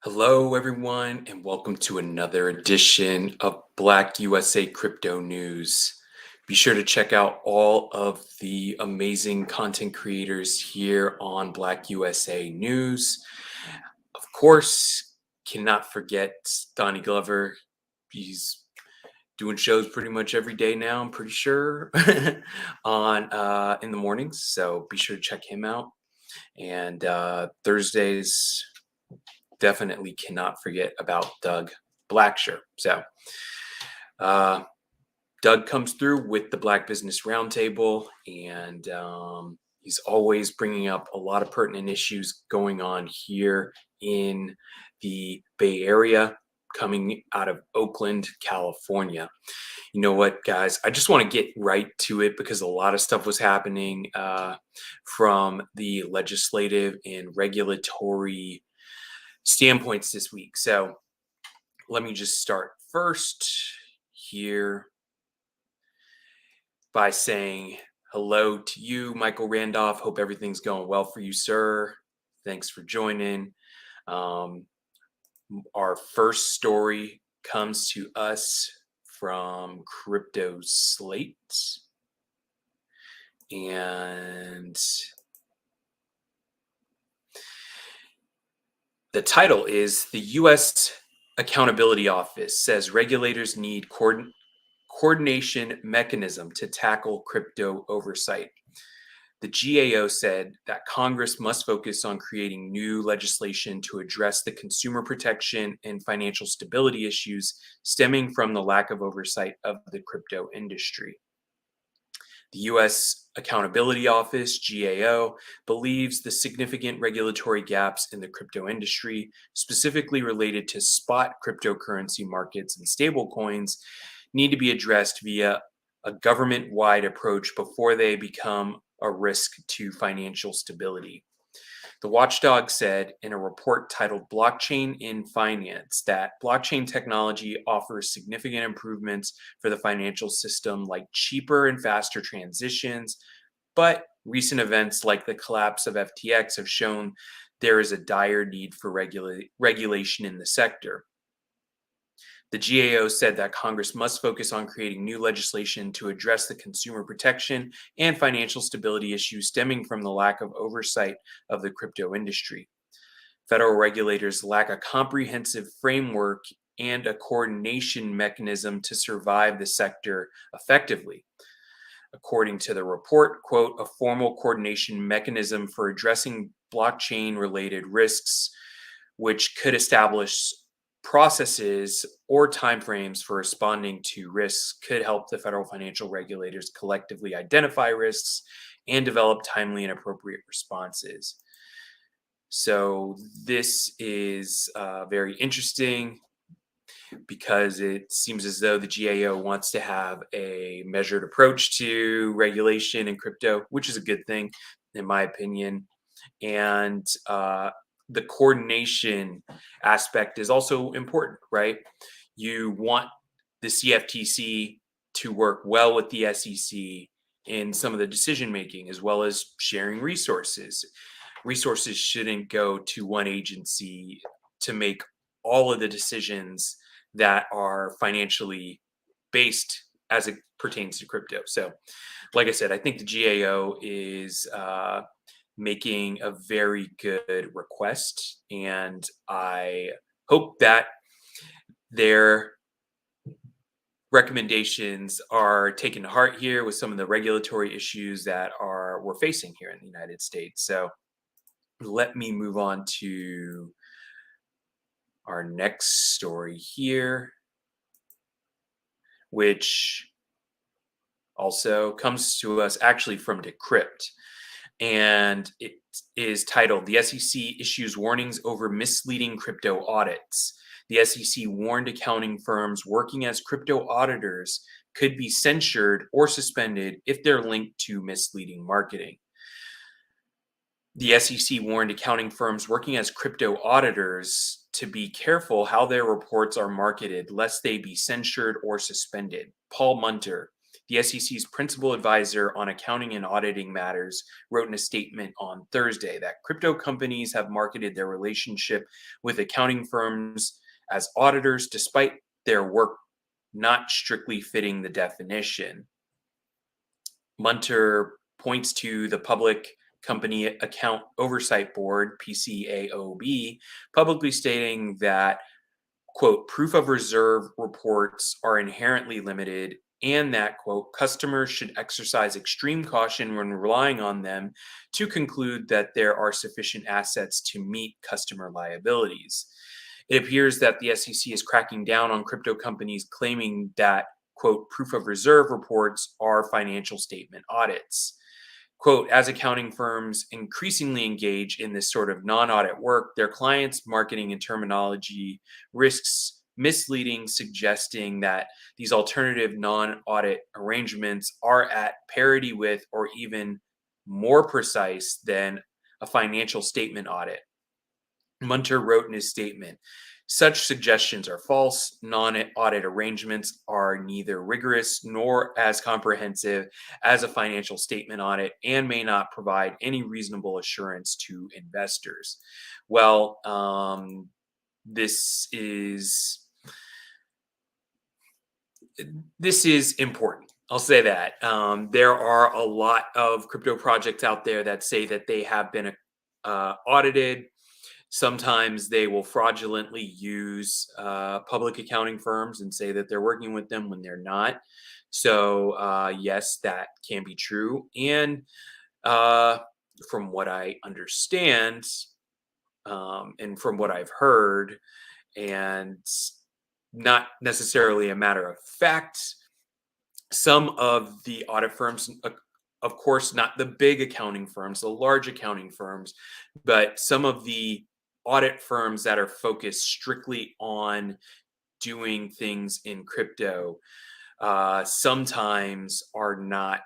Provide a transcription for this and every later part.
Hello, everyone, and welcome to another edition of Black USA Crypto News. Be sure to check out all of the amazing content creators here on Black USA News. Of course, cannot forget Donnie Glover. He's doing shows pretty much every day now, I'm pretty sure, on in the mornings. So be sure to check him out. And Thursdays, definitely cannot forget about Doug Blacksher. So, uh, Doug comes through with the Black Business Roundtable, and he's always bringing up a lot of pertinent issues going on here in the Bay Area, coming out of Oakland, California. You know what, guys? I just want to get right to it because a lot of stuff was happening from the legislative and regulatory standpoints this week. So let me just start first here by saying hello to you, Michael Randolph. Hope everything's going well for you, sir. Thanks for joining. Um, our first story comes to us from Crypto Slate. And the title is The U.S. Accountability Office says regulators need coordination mechanism to tackle crypto oversight. The GAO said that Congress must focus on creating new legislation to address the consumer protection and financial stability issues stemming from the lack of oversight of the crypto industry. The U.S. Accountability Office, GAO, believes the significant regulatory gaps in the crypto industry, specifically related to spot cryptocurrency markets and stablecoins, need to be addressed via a government-wide approach before they become a risk to financial stability. The watchdog said in a report titled Blockchain in Finance that blockchain technology offers significant improvements for the financial system, like cheaper and faster transitions, but recent events like the collapse of FTX have shown there is a dire need for regulation in the sector. The GAO said that Congress must focus on creating new legislation to address the consumer protection and financial stability issues stemming from the lack of oversight of the crypto industry. Federal regulators lack a comprehensive framework and a coordination mechanism to survive the sector effectively. According to the report, quote, a formal coordination mechanism for addressing blockchain related risks, which could establish processes or timeframes for responding to risks, could help the federal financial regulators collectively identify risks and develop timely and appropriate responses. So this is very interesting because it seems as though the GAO wants to have a measured approach to regulation in crypto, which is a good thing, in my opinion. And the coordination aspect is also important, right? You want the CFTC to work well with the SEC in some of the decision making, as well as sharing resources. Resources shouldn't go to one agency to make all of the decisions that are financially based as it pertains to crypto. So, like I said, I think the GAO is making a very good request, and I hope that their recommendations are taken to heart here with some of the regulatory issues that are we're facing here in the United States. So let me move on to our next story here, which also comes to us actually from Decrypt. And it is titled The SEC Issues Warnings Over Misleading Crypto Audits. The SEC warned accounting firms working as crypto auditors could be censured or suspended if they're linked to misleading marketing. The SEC warned accounting firms working as crypto auditors to be careful how their reports are marketed, lest they be censured or suspended. Paul Munter, The SEC's principal advisor on accounting and auditing matters wrote in a statement on Thursday that crypto companies have marketed their relationship with accounting firms as auditors despite their work not strictly fitting the definition. Munter points to the Public Company Account Oversight Board, PCAOB, publicly stating that, quote, proof of reserve reports are inherently limited and that, quote, customers should exercise extreme caution when relying on them to conclude that there are sufficient assets to meet customer liabilities. It appears that the SEC is cracking down on crypto companies claiming that, quote, proof of reserve reports are financial statement audits. Quote, as accounting firms increasingly engage in this sort of non audit work, their clients' marketing and terminology risks misleading, suggesting that these alternative non audit arrangements are at parity with or even more precise than a financial statement audit. Munter wrote in his statement, such suggestions are false. Non audit arrangements are neither rigorous nor as comprehensive as a financial statement audit and may not provide any reasonable assurance to investors. Well, this is important. I'll say that. There are a lot of crypto projects out there that say that they have been audited. Sometimes they will fraudulently use public accounting firms and say that they're working with them when they're not. So, yes, that can be true. And from what I understand and from what I've heard, and not necessarily a matter of fact, some of the audit firms, of course, not the big accounting firms, the large accounting firms, but some of the audit firms that are focused strictly on doing things in crypto sometimes are not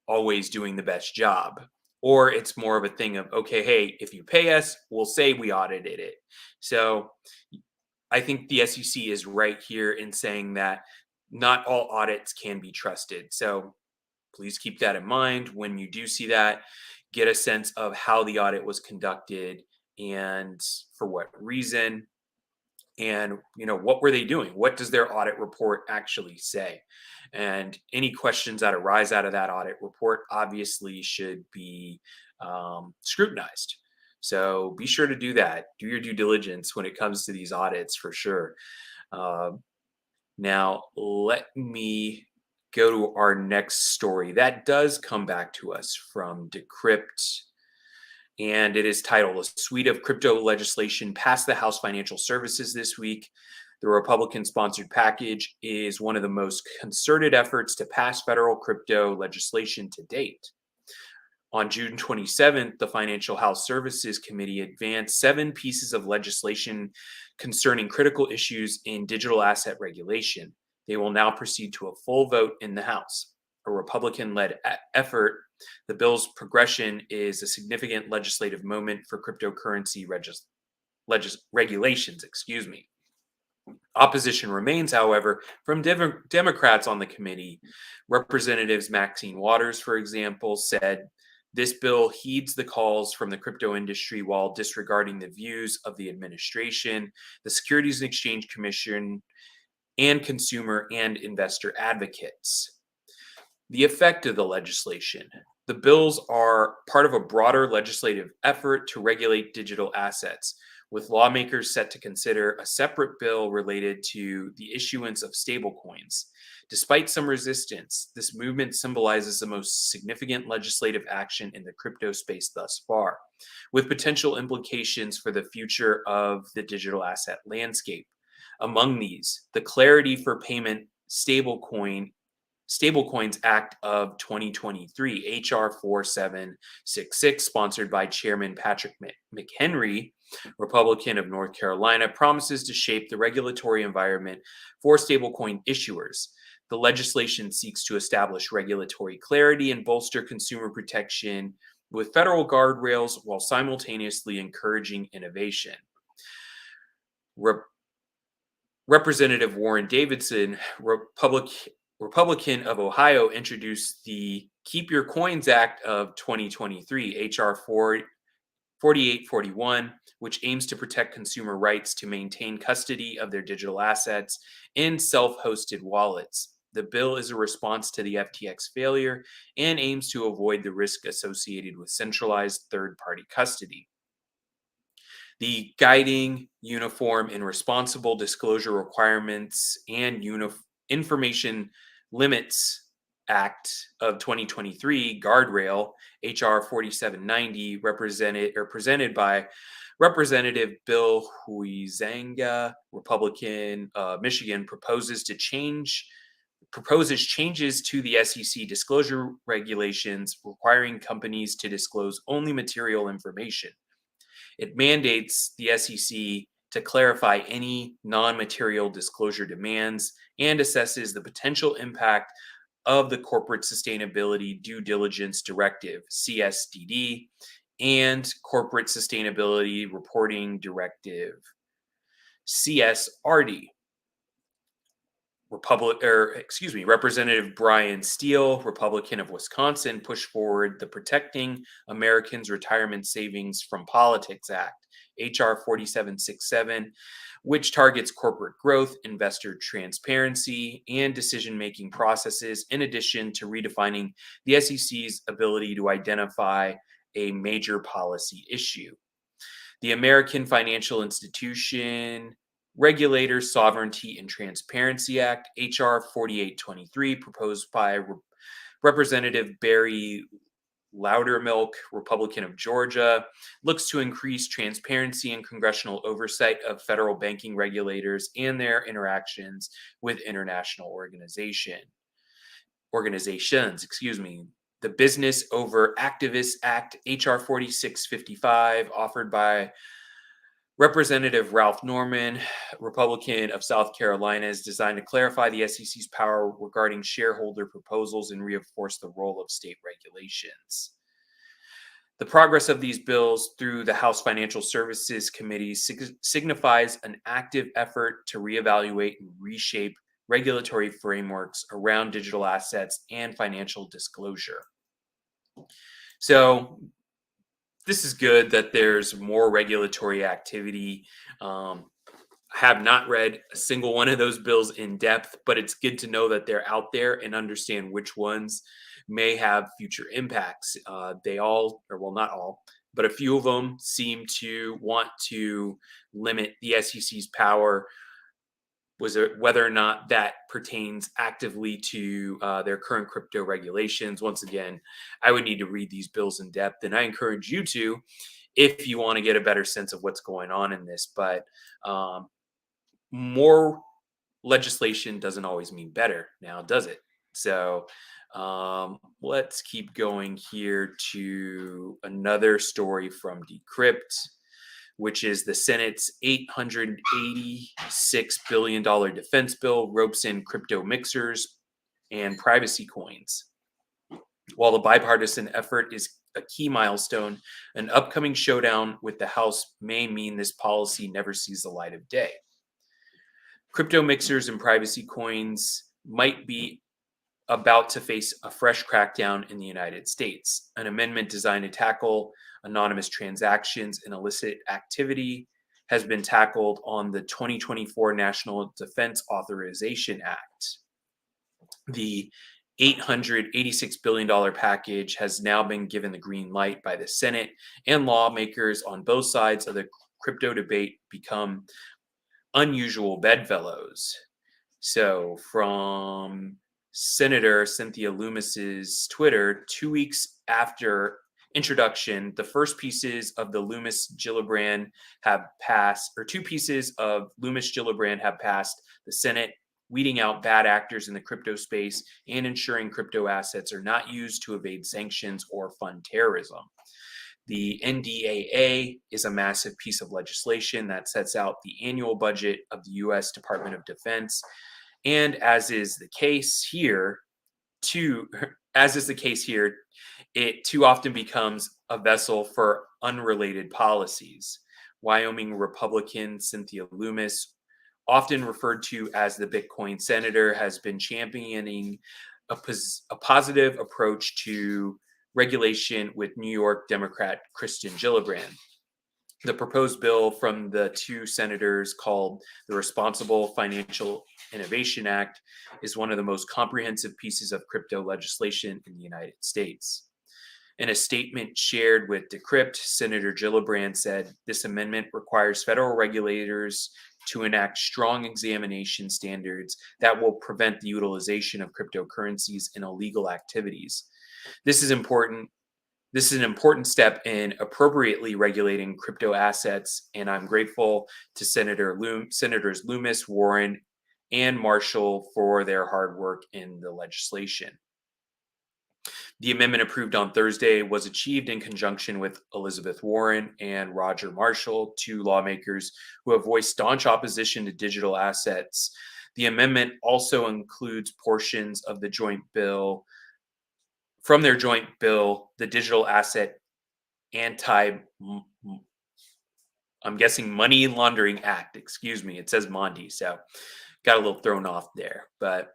always doing the best job. Or it's more of a thing of, okay, hey, if you pay us, we'll say we audited it. So I think the SEC is right here in saying that not all audits can be trusted. So please keep that in mind when you do see that. Get a sense of how the audit was conducted and for what reason, and what were they doing. What does their audit report actually say? And any questions that arise out of that audit report obviously should be scrutinized. So be sure to do that. Do your due diligence when it comes to these audits, for sure. Now let me go to our next story that does come back to us from Decrypt, and it is titled "A Suite of Crypto Legislation Passed the House Financial Services This Week." The Republican-sponsored package is one of the most concerted efforts to pass federal crypto legislation to date. On June 27th, the Financial House Services Committee advanced 7 pieces of legislation concerning critical issues in digital asset regulation. They will now proceed to a full vote in the House. A Republican-led effort, the bill's progression is a significant legislative moment for cryptocurrency regulations. Opposition remains, however, from Democrats on the committee. Representatives Maxine Waters, for example, said this bill heeds the calls from the crypto industry while disregarding the views of the administration, the Securities and Exchange Commission, and consumer and investor advocates. The effect of the legislation. The bills are part of a broader legislative effort to regulate digital assets, with lawmakers set to consider a separate bill related to the issuance of stablecoins. Despite some resistance, this movement symbolizes the most significant legislative action in the crypto space thus far, with potential implications for the future of the digital asset landscape. Among these, the Clarity for Payment Stablecoins Act of 2023, H.R. 4766, sponsored by Chairman Patrick McHenry, Republican of North Carolina, promises to shape the regulatory environment for stablecoin issuers. The legislation seeks to establish regulatory clarity and bolster consumer protection with federal guardrails while simultaneously encouraging innovation. Representative Warren Davidson, Republican of Ohio introduced the Keep Your Coins Act of 2023, H.R. 4841, which aims to protect consumer rights to maintain custody of their digital assets in self hosted wallets. The bill is a response to the FTX failure and aims to avoid the risk associated with centralized third party custody. The Guiding Uniform and Responsible Disclosure Requirements and Information Limits Act of 2023, Guardrail, H.R. 4790, presented by Representative Bill Huizenga, Republican, Michigan, proposes changes to the SEC disclosure regulations requiring companies to disclose only material information. It mandates the SEC to clarify any non-material disclosure demands and assesses the potential impact of the Corporate Sustainability Due Diligence Directive, CSDD, and Corporate Sustainability Reporting Directive, CSRD. Representative Brian Steele, Republican of Wisconsin, pushed forward the Protecting Americans' Retirement Savings from Politics Act, H.R. 4767, which targets corporate growth, investor transparency, and decision-making processes, in addition to redefining the SEC's ability to identify a major policy issue. The American Financial Institution Regulators, Sovereignty, and Transparency Act, H.R. 4823, proposed by Representative Barry Loudermilk, Republican of Georgia, looks to increase transparency and congressional oversight of federal banking regulators and their interactions with international organizations. The Business Over Activists Act, H.R. 4655, offered by Representative Ralph Norman, Republican of South Carolina, is designed to clarify the SEC's power regarding shareholder proposals and reinforce the role of state regulations. The progress of these bills through the House Financial Services Committee signifies an active effort to reevaluate and reshape regulatory frameworks around digital assets and financial disclosure. So, this is good that there's more regulatory activity. I have not read a single one of those bills in depth, but it's good to know that they're out there and understand which ones may have future impacts. They all, or well, not all, but a few of them seem to want to limit the SEC's power. Whether or not that pertains actively to their current crypto regulations. Once again, I would need to read these bills in depth, and I encourage you to, if you want to get a better sense of what's going on in this. But more legislation doesn't always mean better, now does it? So let's keep going here to another story from Decrypt, which is the Senate's $886 billion defense bill ropes in crypto mixers and privacy coins. While the bipartisan effort is a key milestone, an upcoming showdown with the House may mean this policy never sees the light of day. Crypto mixers and privacy coins might be about to face a fresh crackdown in the United States. An amendment designed to tackle anonymous transactions and illicit activity has been tackled on the 2024 National Defense Authorization Act. The $886 billion package has now been given the green light by the Senate, and lawmakers on both sides of the crypto debate become unusual bedfellows. So from Senator Cynthia Lummis's Twitter, 2 weeks after introduction, the first pieces of the Lummis Gillibrand have passed, or 2 pieces of Lummis Gillibrand have passed the Senate, weeding out bad actors in the crypto space and ensuring crypto assets are not used to evade sanctions or fund terrorism. The NDAA is a massive piece of legislation that sets out the annual budget of the U.S. Department of Defense. And as is the case here, it too often becomes a vessel for unrelated policies. Wyoming Republican Cynthia Lummis often referred to as the Bitcoin senator, has been championing a positive approach to regulation with New York Democrat Kristen Gillibrand. The proposed bill from the two senators, called the Responsible Financial Innovation Act, is one of the most comprehensive pieces of crypto legislation in the United States. In a statement shared with Decrypt, Senator Gillibrand said this amendment requires federal regulators to enact strong examination standards that will prevent the utilization of cryptocurrencies in illegal activities. This is important. This is an important step in appropriately regulating crypto assets, and I'm grateful to Senators Loomis, Warren, and Marshall for their hard work in the legislation. The amendment approved on Thursday was achieved in conjunction with Elizabeth Warren and Roger Marshall, two lawmakers who have voiced staunch opposition to digital assets. The amendment also includes portions of the joint bill from their joint bill, the Digital Asset Anti I'm guessing Money Laundering Act. Excuse me. It says Monty, so got a little thrown off there. But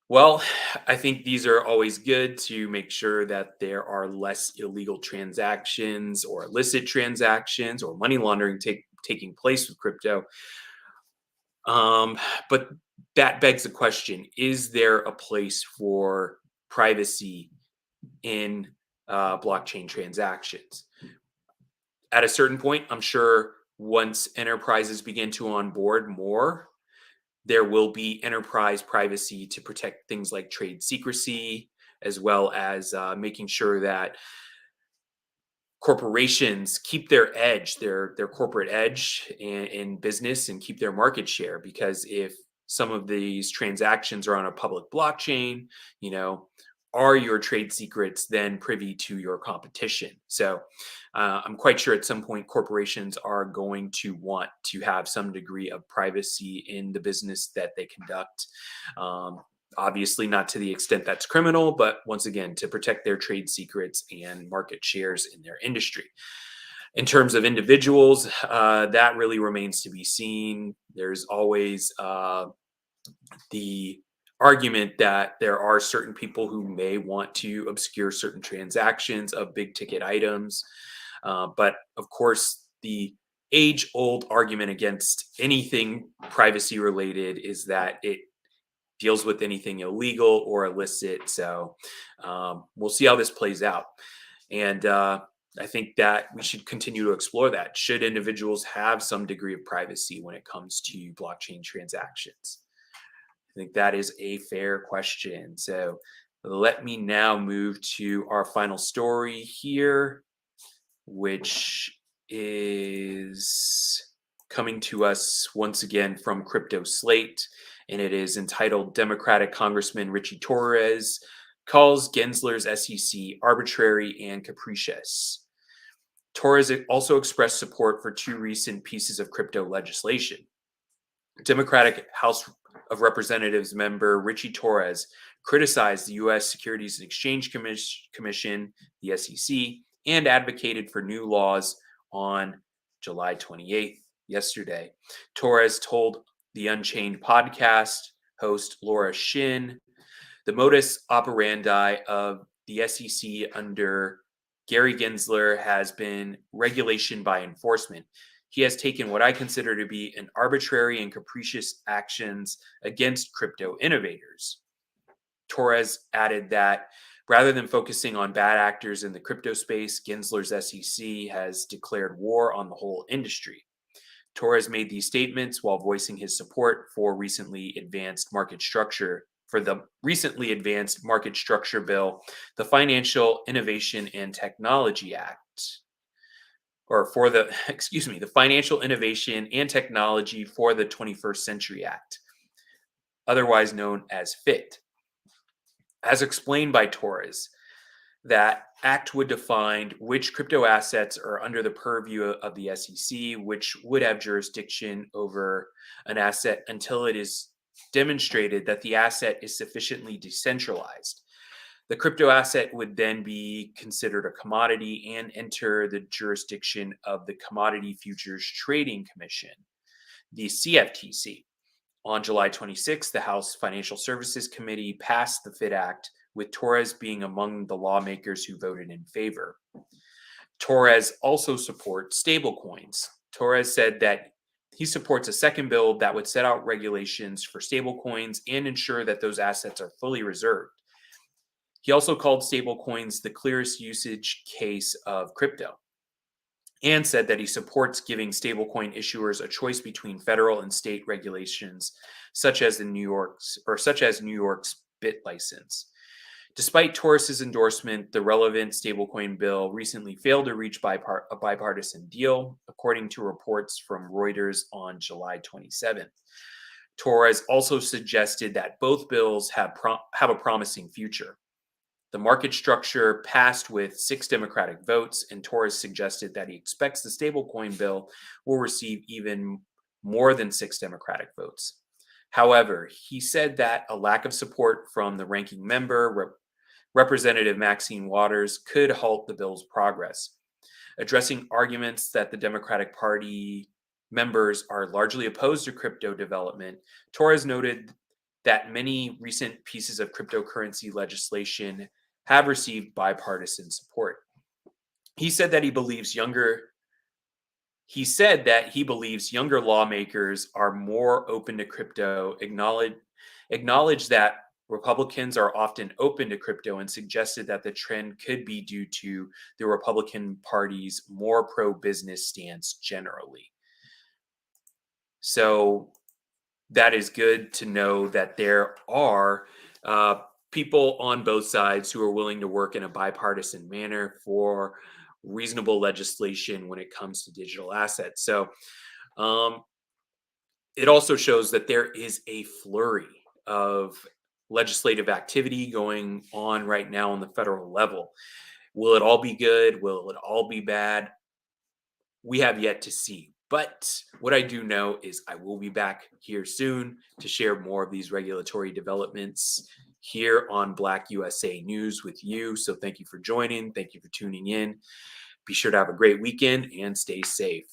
well, I think these are always good to make sure that there are less illegal transactions or illicit transactions or money laundering taking place with crypto. But that begs the question: is there a place for privacy in blockchain transactions? At a certain point, I'm sure once enterprises begin to onboard more, there will be enterprise privacy to protect things like trade secrecy, as well as making sure that corporations keep their edge, their corporate edge in business, and keep their market share. Because if some of these transactions are on a public blockchain, you know, are your trade secrets then privy to your competition? So I'm quite sure at some point corporations are going to want to have some degree of privacy in the business that they conduct. Obviously, not to the extent that's criminal, but once again, to protect their trade secrets and market shares in their industry. In terms of individuals, that really remains to be seen. There's always the argument that there are certain people who may want to obscure certain transactions of big ticket items. But of course, the age old argument against anything privacy related is that it deals with anything illegal or illicit. So we'll see how this plays out. And I think that we should continue to explore that. Should individuals have some degree of privacy when it comes to blockchain transactions? I think that is a fair question. So let me now move to our final story here, which is coming to us once again from Crypto Slate, and it is entitled Democratic Congressman Richie Torres calls Gensler's SEC arbitrary and capricious. Torres also expressed support for two recent pieces of crypto legislation. Democratic House of Representatives member Richie Torres criticized the U.S. Securities and Exchange Commission, the SEC, and advocated for new laws on July 28th, yesterday. Torres told the Unchained podcast host Laura Shin the modus operandi of the SEC under Gary Gensler has been regulation by enforcement. He has taken what I consider to be an arbitrary and capricious actions against crypto innovators. Torres added that rather than focusing on bad actors in the crypto space, Gensler's SEC has declared war on the whole industry. Torres made these statements while voicing his support for the recently advanced market structure bill, the Financial Innovation and Technology Act, or for the, the Financial Innovation and Technology for the 21st Century Act, otherwise known as FIT. As explained by Torres, that act would define which crypto assets are under the purview of the SEC, which would have jurisdiction over an asset until it is demonstrated that the asset is sufficiently decentralized. The crypto asset would then be considered a commodity and enter the jurisdiction of the Commodity Futures Trading Commission, the CFTC. On July 26, the House Financial Services Committee passed the FIT Act, with Torres being among the lawmakers who voted in favor. Torres also supports stablecoins. Torres said that he supports a second bill that would set out regulations for stablecoins and ensure that those assets are fully reserved. He also called stablecoins the clearest usage case of crypto and said that he supports giving stablecoin issuers a choice between federal and state regulations, such as New York's BIT license. Despite Torres's endorsement, the relevant stablecoin bill recently failed to reach a bipartisan deal, according to reports from Reuters on July 27th. Torres also suggested that both bills have a promising future. The market structure passed with 6 Democratic votes, and Torres suggested that he expects the stablecoin bill will receive even more than 6 Democratic votes. However, he said that a lack of support from the ranking member, Representative Maxine Waters, could halt the bill's progress. Addressing arguments that the Democratic Party members are largely opposed to crypto development, Torres noted that many recent pieces of cryptocurrency legislation have received bipartisan support. He said that he believes younger lawmakers are more open to crypto, acknowledge that Republicans are often open to crypto, and suggested that the trend could be due to the Republican Party's more pro-business stance generally. So that is good to know that there are people on both sides who are willing to work in a bipartisan manner for reasonable legislation when it comes to digital assets. So it also shows that there is a flurry of legislative activity going on right now on the federal level. Will it all be good? Will it all be bad? We have yet to see. But what I do know is I will be back here soon to share more of these regulatory developments here on Black USA News with you. So thank you for joining. Thank you for tuning in. Be sure to have a great weekend and stay safe.